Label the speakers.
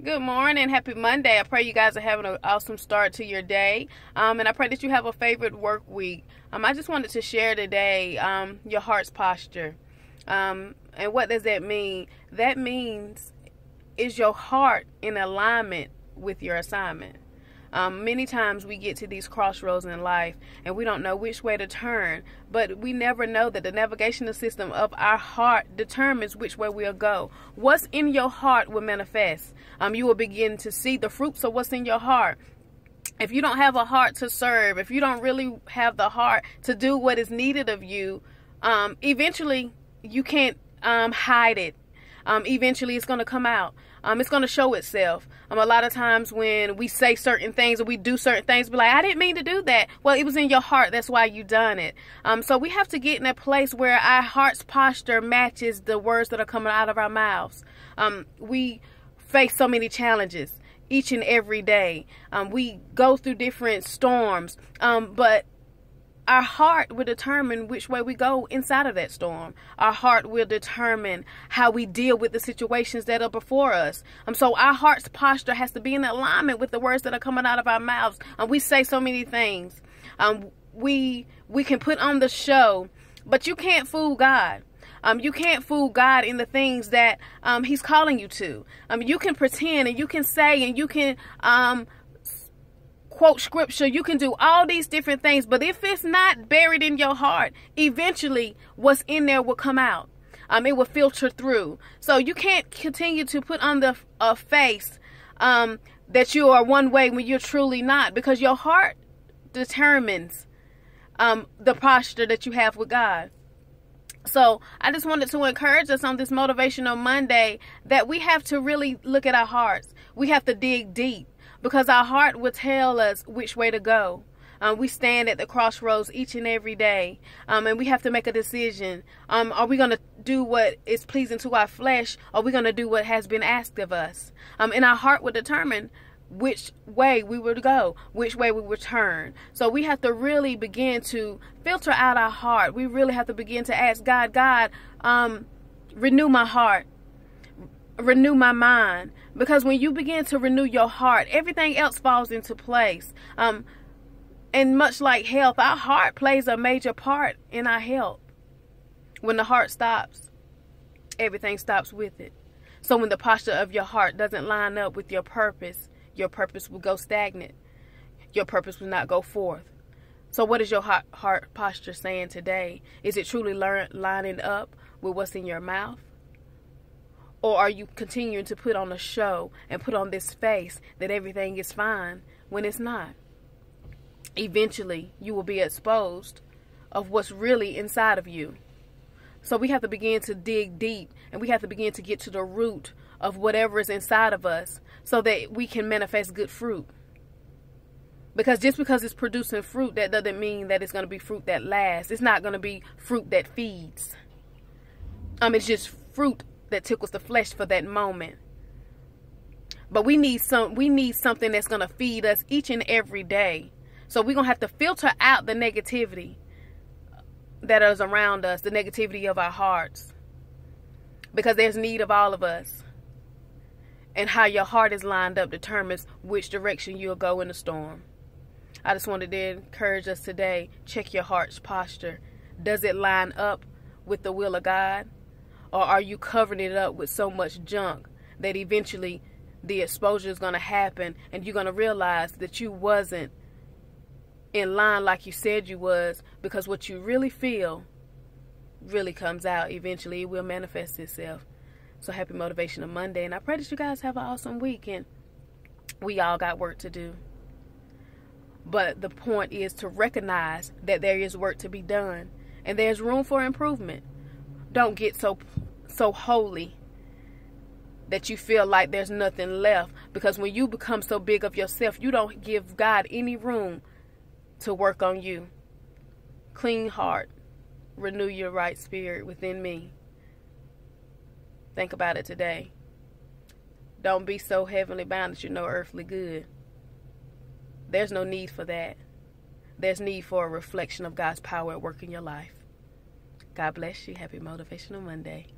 Speaker 1: Good morning. Happy Monday. I pray you guys are having an awesome start to your day. And I pray that you have a favorite work week. I just wanted to share today your heart's posture. And what does that mean? That means, is your heart in alignment with your assignment? Many times we get to these crossroads in life and we don't know which way to turn, but we never know that the navigational system of our heart determines which way we'll go. What's in your heart will manifest. You will begin to see the fruits of what's in your heart. If you don't have a heart to serve, if you don't really have the heart to do what is needed of you, eventually you can't hide it. Eventually it's going to come out. It's going to show itself. A lot of times when we say certain things or we do certain things, be like, I didn't mean to do that. Well, it was in your heart. That's why you done it. So we have to get in a place where our heart's posture matches the words that are coming out of our mouths. We face so many challenges each and every day. We go through different storms, but our heart will determine which way we go inside of that storm. Our heart will determine how we deal with the situations that are before us. So our heart's posture has to be in alignment with the words that are coming out of our mouths. We say so many things. We can put on the show, but you can't fool God. You can't fool God in the things that He's calling you to. You can pretend and you can say and you can quote scripture, you can do all these different things, but if it's not buried in your heart, eventually what's in there will come out. It will filter through. So you can't continue to put on the face that you are one way when you're truly not, because your heart determines the posture that you have with God. So I just wanted to encourage us on this Motivational Monday that we have to really look at our hearts. We have to dig deep, because our heart will tell us which way to go. We stand at the crossroads each and every day, and we have to make a decision. Are we going to do what is pleasing to our flesh, or are we going to do what has been asked of us? And our heart will determine which way we would go, which way we would turn. So we have to really begin to filter out our heart. We really have to begin to ask God, renew my heart. Renew my mind, because when you begin to renew your heart, everything else falls into place. And much like health, our heart plays a major part in our health. When the heart stops, everything stops with it. So when the posture of your heart doesn't line up with your purpose will go stagnant. Your purpose will not go forth. So what is your heart posture saying today? Is it truly lining up with what's in your mouth? Or are you continuing to put on a show and put on this face that everything is fine when it's not? Eventually, you will be exposed of what's really inside of you. So we have to begin to dig deep, and we have to begin to get to the root of whatever is inside of us so that we can manifest good fruit. Because just because it's producing fruit, that doesn't mean that it's going to be fruit that lasts. It's not going to be fruit that feeds. It's just fruit that tickles the flesh for that moment. But we need something that's going to feed us each and every day. So we're going to have to filter out the negativity that is around us, the negativity of our hearts, because there's need of all of us. And how your heart is lined up determines which direction you'll go in the storm. I just wanted to encourage us today, check your heart's posture. Does it line up with the will of God? Or are you covering it up with so much junk that eventually the exposure is going to happen and you're going to realize that you wasn't in line like you said you was, because what you really feel really comes out. Eventually it will manifest itself. So happy Motivational Monday, and I pray that you guys have an awesome weekend. We all got work to do. But the point is to recognize that there is work to be done and there's room for improvement. Don't get so holy that you feel like there's nothing left, because when you become so big of yourself, you don't give God any room to work on you. Clean heart, renew your right spirit within me. Think about it today. Don't be so heavenly bound that you're no earthly good. There's no need for that. There's need for a reflection of God's power at work in your life. God bless you. Happy Motivational Monday.